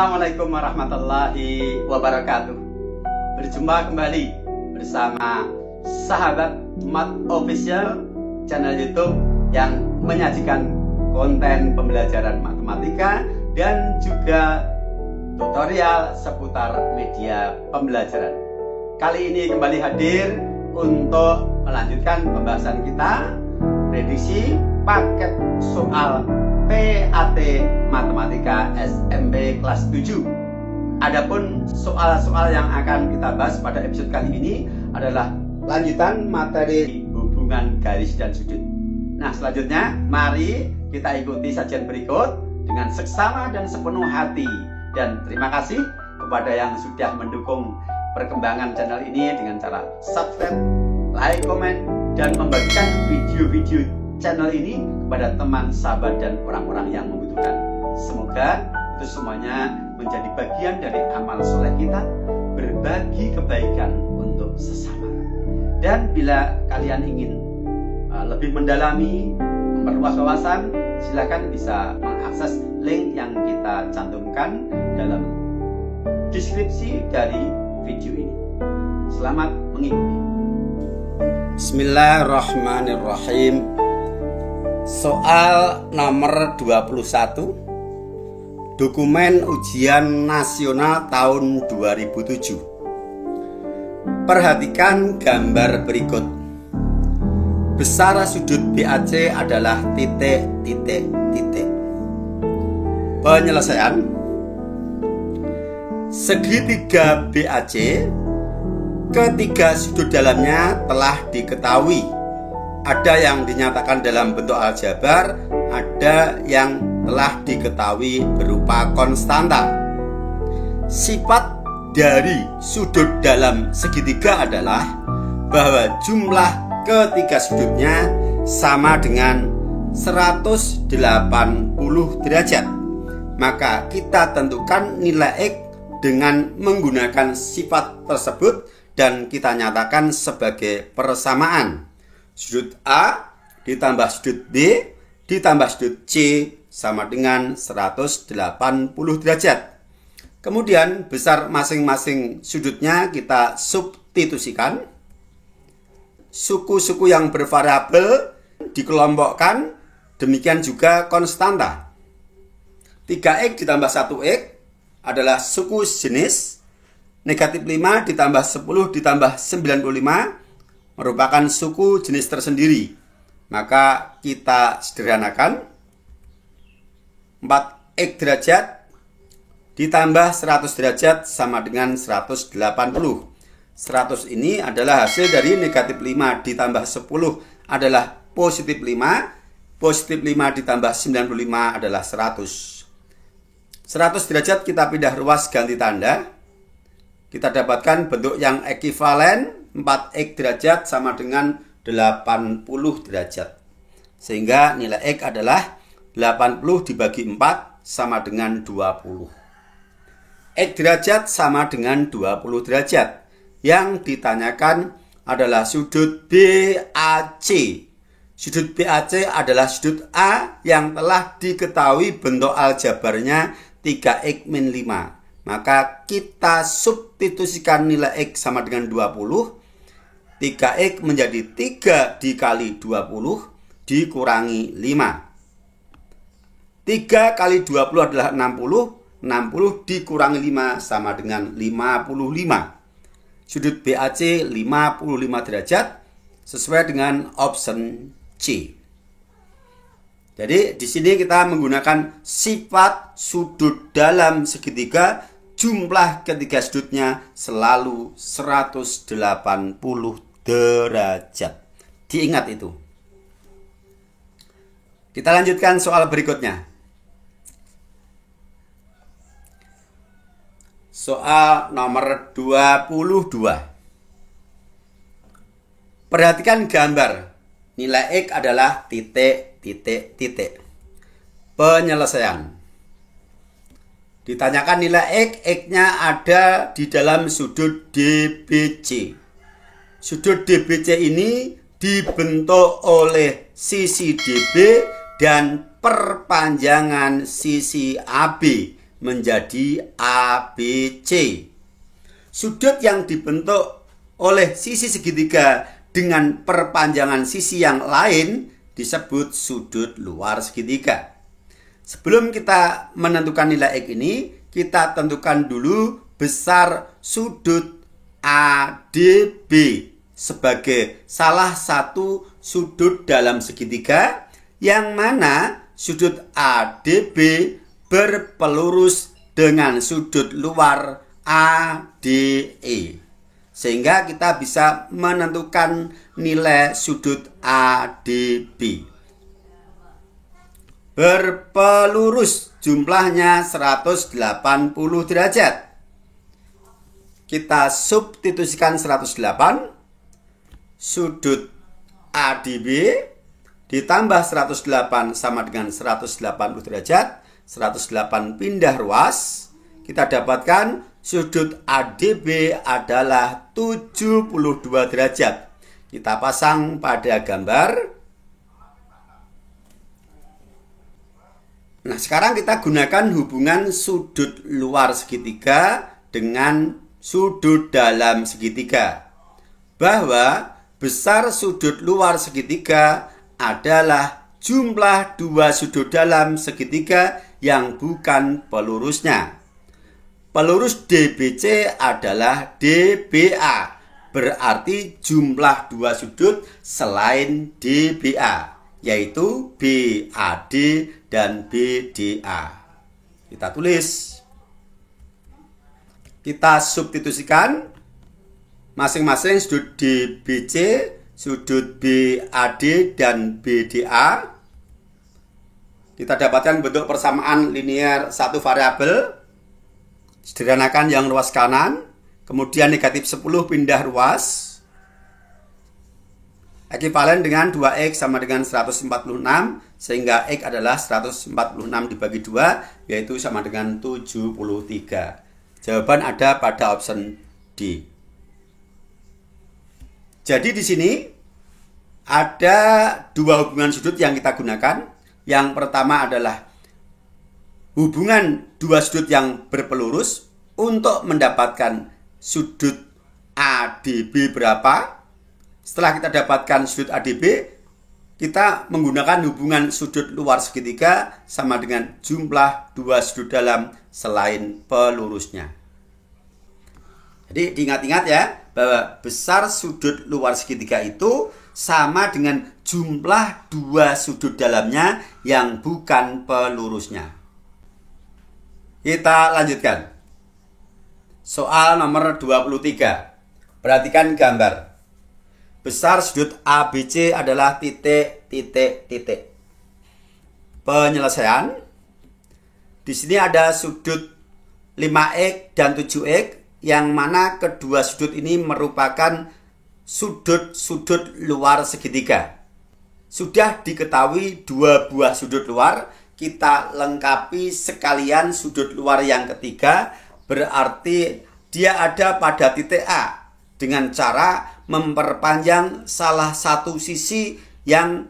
Assalamualaikum warahmatullahi wabarakatuh. Berjumpa kembali bersama sahabat Mat Official, channel YouTube yang menyajikan konten pembelajaran matematika dan juga tutorial seputar media pembelajaran. Kali ini kembali hadir untuk melanjutkan pembahasan kita prediksi paket soal PAT Matematika SMP kelas 7. Adapun soal-soal yang akan kita bahas pada episode kali ini adalah lanjutan materi hubungan garis dan sudut. Nah, selanjutnya mari kita ikuti sajian berikut dengan seksama dan sepenuh hati. Dan terima kasih kepada yang sudah mendukung perkembangan channel ini dengan cara subscribe, like, komen, dan membagikan video-video channel ini kepada teman, sahabat, dan orang-orang yang membutuhkan. Semoga itu semuanya menjadi bagian dari amal soleh kita, berbagi kebaikan untuk sesama. Dan bila kalian ingin lebih mendalami, memperluas wawasan, silakan bisa mengakses link yang kita cantumkan dalam deskripsi dari video ini. Selamat mengikuti. Bismillahirrahmanirrahim. Soal nomor 21, dokumen ujian nasional tahun 2007. Perhatikan gambar berikut. Besar sudut BAC adalah titik, titik, titik. Penyelesaian. Segitiga BAC, ketiga sudut dalamnya telah diketahui. Ada yang dinyatakan dalam bentuk aljabar, ada yang telah diketahui berupa konstanta. Sifat dari sudut dalam segitiga adalah bahwa jumlah ketiga sudutnya sama dengan 180 derajat. Maka kita tentukan nilai X dengan menggunakan sifat tersebut dan kita nyatakan sebagai persamaan. Sudut A ditambah sudut B ditambah sudut C sama dengan 180 derajat. Kemudian besar masing-masing sudutnya kita substitusikan. Suku-suku yang bervariabel dikelompokkan, demikian juga konstanta. 3X ditambah 1X adalah suku jenis. Negatif 5 ditambah 10 ditambah 95 merupakan suku jenis tersendiri. Maka kita sederhanakan. 4X derajat ditambah 100 derajat sama dengan 180. 100 ini adalah hasil dari negatif 5 ditambah 10 adalah positif 5. Positif 5 ditambah 95 adalah 100. 100 derajat kita pindah ruas ganti tanda. Kita dapatkan bentuk yang ekivalen. 4X derajat sama dengan 80 derajat. Sehingga nilai X adalah 80 dibagi 4 sama dengan 20. X derajat sama dengan 20 derajat. Yang ditanyakan adalah sudut BAC. Sudut BAC adalah sudut A yang telah diketahui bentuk aljabarnya 3X min 5. Maka kita substitusikan nilai X sama dengan 20. 3X menjadi 3 dikali 20 dikurangi 5. 3 kali 20 adalah 60. 60 dikurangi 5 sama dengan 55. Sudut BAC 55 derajat sesuai dengan option C. Jadi di sini kita menggunakan sifat sudut dalam segitiga, jumlah ketiga sudutnya selalu 180 derajat. Diingat itu. Kita lanjutkan soal berikutnya. Soal nomor 22. Perhatikan gambar. Nilai X adalah titik, titik, titik. Penyelesaian. Ditanyakan nilai X, X-nya ada di dalam sudut DBC. Sudut DBC ini dibentuk oleh sisi DB dan perpanjangan sisi AB menjadi ABC. Sudut yang dibentuk oleh sisi segitiga dengan perpanjangan sisi yang lain disebut sudut luar segitiga. Sebelum kita menentukan nilai X ini, kita tentukan dulu besar sudut ADB sebagai salah satu sudut dalam segitiga, yang mana sudut ADB berpelurus dengan sudut luar ADE. Sehingga kita bisa menentukan nilai sudut ADB. Berpelurus, jumlahnya 180 derajat. Kita substitusikan 108, sudut ADB ditambah 108 sama dengan 180 derajat. 108 pindah ruas, kita dapatkan sudut ADB adalah 72 derajat. Kita pasang pada gambar. Nah, sekarang kita gunakan hubungan sudut luar segitiga dengan sudut dalam segitiga. Bahwa besar sudut luar segitiga adalah jumlah dua sudut dalam segitiga yang bukan pelurusnya. Pelurus DBC adalah DBA, berarti jumlah dua sudut selain DBA, yaitu BAD dan BDA. Kita tulis. Kita substitusikan masing-masing sudut DBC, sudut BAD dan BDA. Kita dapatkan bentuk persamaan linear satu variabel. Sederhanakan yang ruas kanan, kemudian negatif 10 pindah ruas. Ekivalen dengan 2X sama dengan 146, sehingga X adalah 146 dibagi 2, yaitu sama dengan 73. Jawaban ada pada option D. Jadi di sini ada dua hubungan sudut yang kita gunakan. Yang pertama adalah hubungan dua sudut yang berpelurus untuk mendapatkan sudut ADB berapa. Setelah kita dapatkan sudut ADB, kita menggunakan hubungan sudut luar segitiga sama dengan jumlah dua sudut dalam selain pelurusnya. Jadi diingat-ingat ya, bahwa besar sudut luar segitiga itu sama dengan jumlah dua sudut dalamnya yang bukan pelurusnya. Kita lanjutkan. Soal nomor 23. Perhatikan gambar. Besar sudut ABC adalah titik, titik, titik. Penyelesaian. Di sini ada sudut 5X dan 7X, yang mana kedua sudut ini merupakan sudut-sudut luar segitiga. Sudah diketahui dua buah sudut luar, kita lengkapi sekalian sudut luar yang ketiga, berarti dia ada pada titik A dengan cara memperpanjang salah satu sisi yang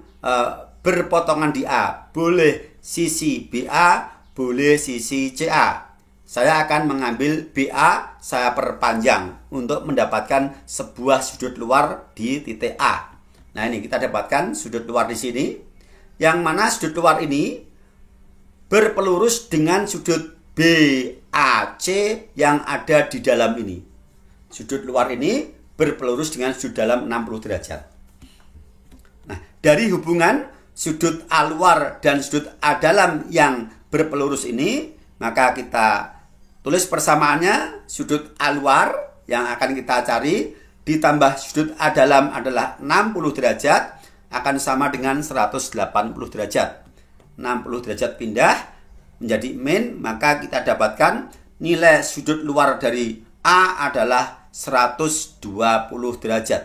berpotongan di A. Boleh sisi BA, boleh sisi CA. Saya akan mengambil BA, saya perpanjang untuk mendapatkan sebuah sudut luar di titik A. Nah, ini kita dapatkan sudut luar di sini, yang mana sudut luar ini berpelurus dengan sudut BAC yang ada di dalam ini. Sudut luar ini berpelurus dengan sudut dalam 60 derajat. Nah, dari hubungan sudut A luar dan sudut A dalam yang berpelurus ini, maka kita tulis persamaannya. Sudut A luar yang akan kita cari ditambah sudut A dalam adalah 60 derajat akan sama dengan 180 derajat. 60 derajat pindah menjadi min, maka kita dapatkan nilai sudut luar dari A adalah 120 derajat.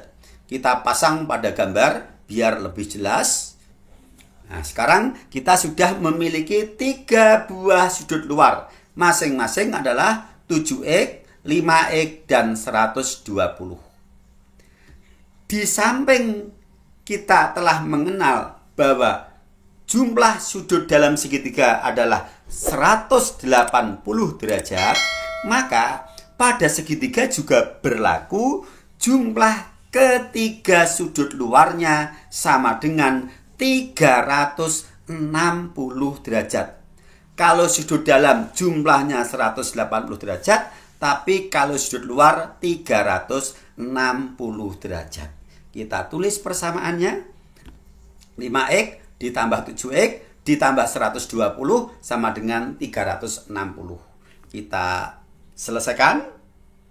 Kita pasang pada gambar biar lebih jelas. Nah, sekarang kita sudah memiliki 3 buah sudut luar. Masing-masing adalah 7X, 5X, dan 120. Di samping kita telah mengenal bahwa jumlah sudut dalam segitiga adalah 180 derajat, maka pada segitiga juga berlaku jumlah ketiga sudut luarnya sama dengan 360 derajat. Kalau sudut dalam jumlahnya 180 derajat, tapi kalau sudut luar 360 derajat. Kita tulis persamaannya. 5x ditambah 7x ditambah 120 sama dengan 360. Kita selesaikan.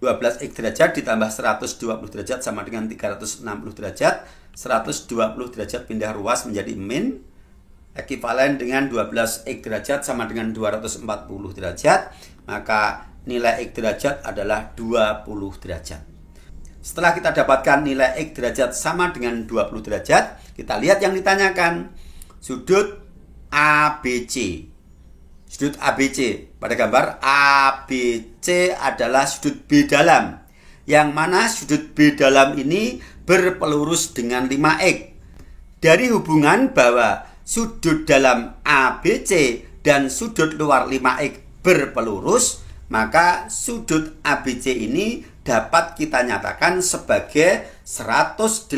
12x derajat ditambah 120 derajat sama dengan 360 derajat. 120 derajat pindah ruas menjadi min. Ekivalen dengan 12x derajat sama dengan 240 derajat. Maka nilai x derajat adalah 20 derajat. Setelah kita dapatkan nilai x derajat sama dengan 20 derajat, kita lihat yang ditanyakan. Sudut ABC. Sudut ABC. Pada gambar ABC adalah sudut B dalam. Yang mana sudut B dalam ini berpelurus dengan 5x. Dari hubungan bahwa sudut dalam ABC dan sudut luar 5x berpelurus, maka sudut ABC ini dapat kita nyatakan sebagai 180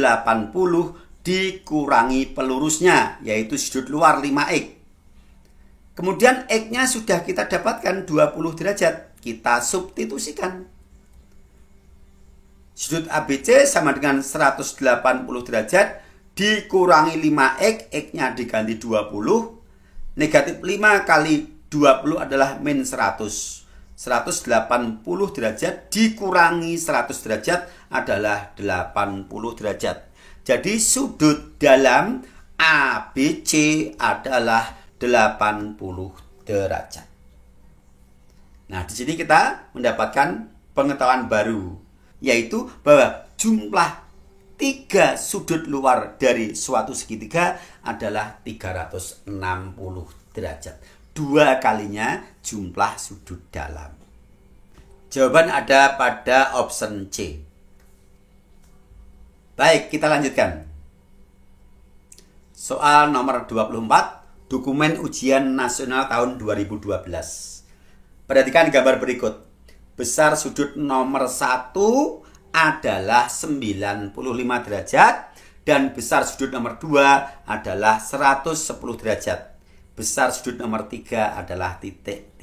dikurangi pelurusnya, yaitu sudut luar 5x. Kemudian x-nya sudah kita dapatkan 20 derajat. Kita substitusikan. Sudut ABC sama dengan 180 derajat dikurangi 5x, x-nya diganti 20. Negatif 5 kali 20 adalah min 100. 180 derajat dikurangi 100 derajat adalah 80 derajat. Jadi sudut dalam ABC adalah 80 derajat. Nah, di sini kita mendapatkan pengetahuan baru, yaitu bahwa jumlah 3 sudut luar dari suatu segitiga adalah 360 derajat. 2 kalinya jumlah sudut dalam. Jawaban ada pada option C. Baik, kita lanjutkan. Soal nomor 24, dokumen ujian nasional tahun 2012. Perhatikan gambar berikut. Besar sudut nomor 1 adalah 95 derajat dan besar sudut nomor 2 adalah 110 derajat. Besar sudut nomor 3 adalah titik.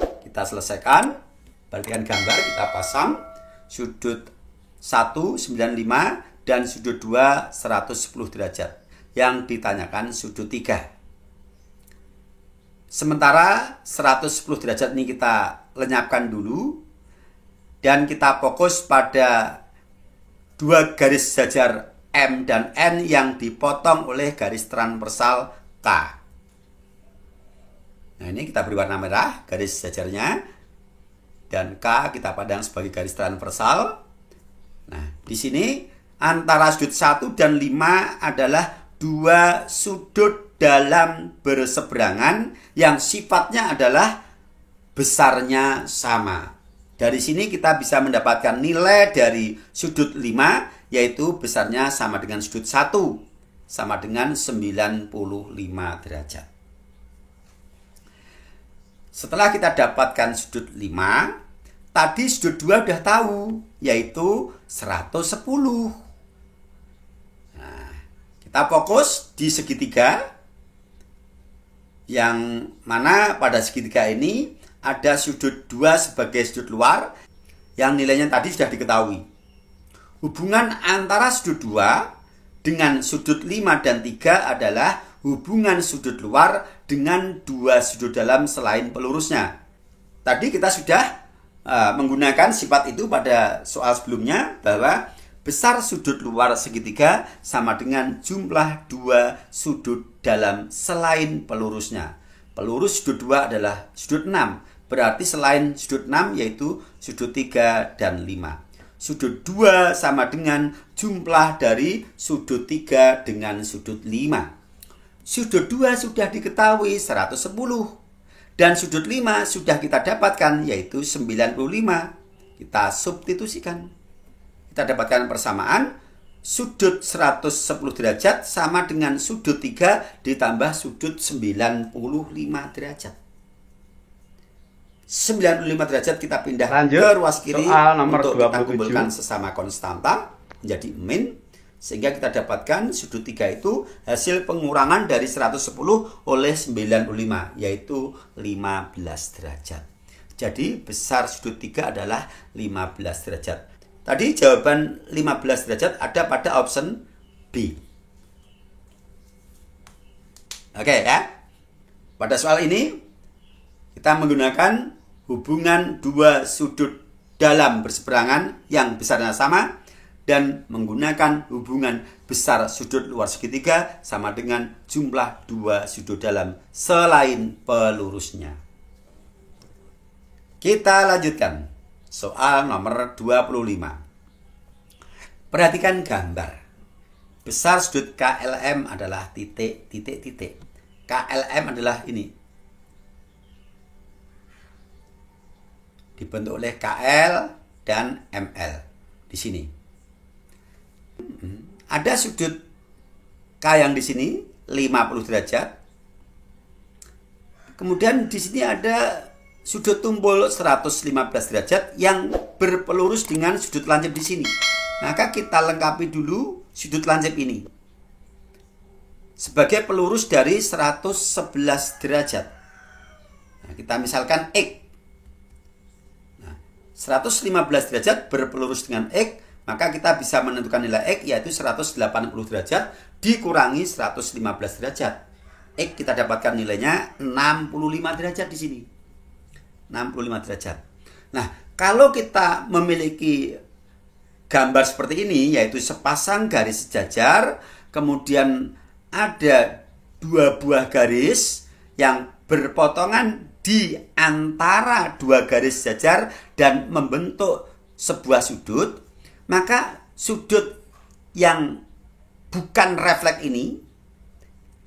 Kita selesaikan. Perhatikan gambar, kita pasang. Sudut 1 95 dan sudut 2 110 derajat. Yang ditanyakan sudut 3. Sementara 110 derajat ini kita lenyapkan dulu. Dan kita fokus pada 2 garis jajar M dan N yang dipotong oleh garis transversal K. Nah, ini kita beri warna merah garis jajarnya. Dan K kita pandang sebagai garis transversal. Nah, di sini antara sudut 1 dan 5 adalah 2 sudut dalam berseberangan yang sifatnya adalah besarnya sama. Dari sini kita bisa mendapatkan nilai dari sudut 5, yaitu besarnya sama dengan sudut 1, sama dengan 95 derajat. Setelah kita dapatkan sudut 5, tadi sudut 2 udah tahu, yaitu 110. Nah, kita fokus di segitiga, yang mana pada segitiga ini ada sudut 2 sebagai sudut luar yang nilainya tadi sudah diketahui. Hubungan antara sudut 2 dengan sudut 5 dan 3 adalah hubungan sudut luar dengan 2 sudut dalam selain pelurusnya. Tadi kita sudah menggunakan sifat itu pada soal sebelumnya, bahwa besar sudut luar segitiga sama dengan jumlah 2 sudut dalam selain pelurusnya. Pelurus sudut 2 adalah sudut 6. Berarti selain sudut 6 yaitu sudut 3 dan 5. Sudut 2 sama dengan jumlah dari sudut 3 dengan sudut 5. Sudut 2 sudah diketahui 110. Dan sudut 5 sudah kita dapatkan yaitu 95. Kita substitusikan. Kita dapatkan persamaan sudut 110 derajat sama dengan sudut 3 ditambah sudut 95 derajat. 95 derajat kita pindah Lanjut, ke ruas kiri nomor untuk kita 27. kumpulkan sesama konstanta menjadi min, sehingga kita dapatkan sudut 3 itu hasil pengurangan dari 110 oleh 95, yaitu 15 derajat. Jadi besar sudut 3 adalah 15 derajat. Tadi jawaban 15 derajat ada pada option B. Oke ya. Pada soal ini kita menggunakan hubungan dua sudut dalam berseberangan yang besarnya sama dan menggunakan hubungan besar sudut luar segitiga sama dengan jumlah dua sudut dalam selain pelurusnya. Kita lanjutkan soal nomor 25. Perhatikan gambar. Besar sudut KLM adalah titik, titik, titik. KLM adalah ini. Dibentuk oleh KL dan ML di sini. Ada sudut K yang di sini 50 derajat. Kemudian di sini ada sudut tumpul 115 derajat yang berpelurus dengan sudut lancip di sini. Maka kita lengkapi dulu sudut lancip ini sebagai pelurus dari 111 derajat. Nah, kita misalkan X. 115 derajat berpelurus dengan X, maka kita bisa menentukan nilai X yaitu 180 derajat dikurangi 115 derajat. X kita dapatkan nilainya 65 derajat di sini. 65 derajat. Nah, kalau kita memiliki gambar seperti ini, yaitu sepasang garis sejajar, kemudian ada dua buah garis yang berpotongan di antara dua garis sejajar dan membentuk sebuah sudut, maka sudut yang bukan refleks ini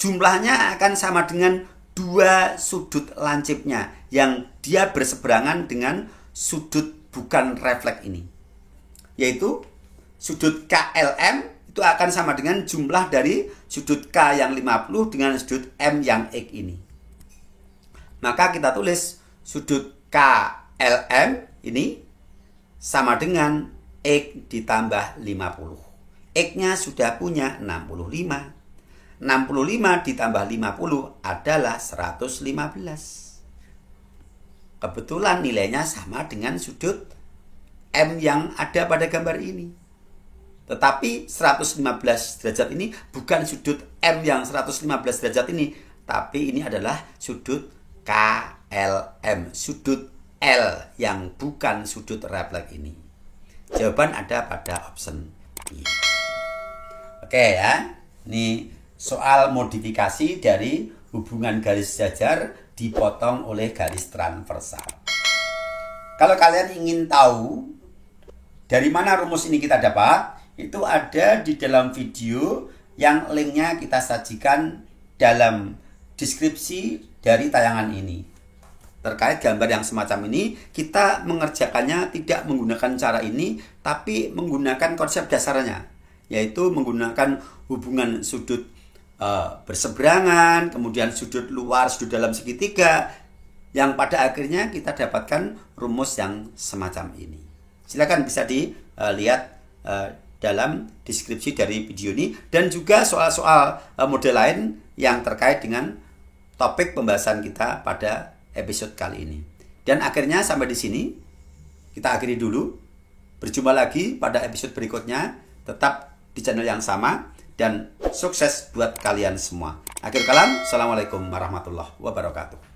jumlahnya akan sama dengan dua sudut lancipnya yang dia berseberangan dengan sudut bukan refleks ini, yaitu sudut KLM itu akan sama dengan jumlah dari sudut K yang 50 dengan sudut M yang X ini. Maka kita tulis sudut KLM ini sama dengan X ditambah 50. X-nya sudah punya 65. 65 ditambah 50 adalah 115. Kebetulan nilainya sama dengan sudut M yang ada pada gambar ini. Tetapi 115 derajat ini bukan sudut M yang 115 derajat ini, tapi ini adalah sudut KLM, sudut L yang bukan sudut refleks ini. Jawaban ada pada option B. Oke ya, ini soal modifikasi dari hubungan garis sejajar dipotong oleh garis transversal. Kalau kalian ingin tahu dari mana rumus ini kita dapat, itu ada di dalam video yang linknya kita sajikan dalam deskripsi dari tayangan ini. Terkait gambar yang semacam ini, kita mengerjakannya tidak menggunakan cara ini, tapi menggunakan konsep dasarnya, yaitu menggunakan hubungan sudut berseberangan, kemudian sudut luar, sudut dalam segitiga, yang pada akhirnya kita dapatkan rumus yang semacam ini. Silakan bisa dilihat dalam deskripsi dari video ini, dan juga soal-soal model lain yang terkait dengan topik pembahasan kita pada episode kali ini. Dan akhirnya sampai di sini kita akhiri dulu. Berjumpa lagi pada episode berikutnya. Tetap di channel yang sama dan sukses buat kalian semua. Akhir kalam, assalamualaikum warahmatullahi wabarakatuh.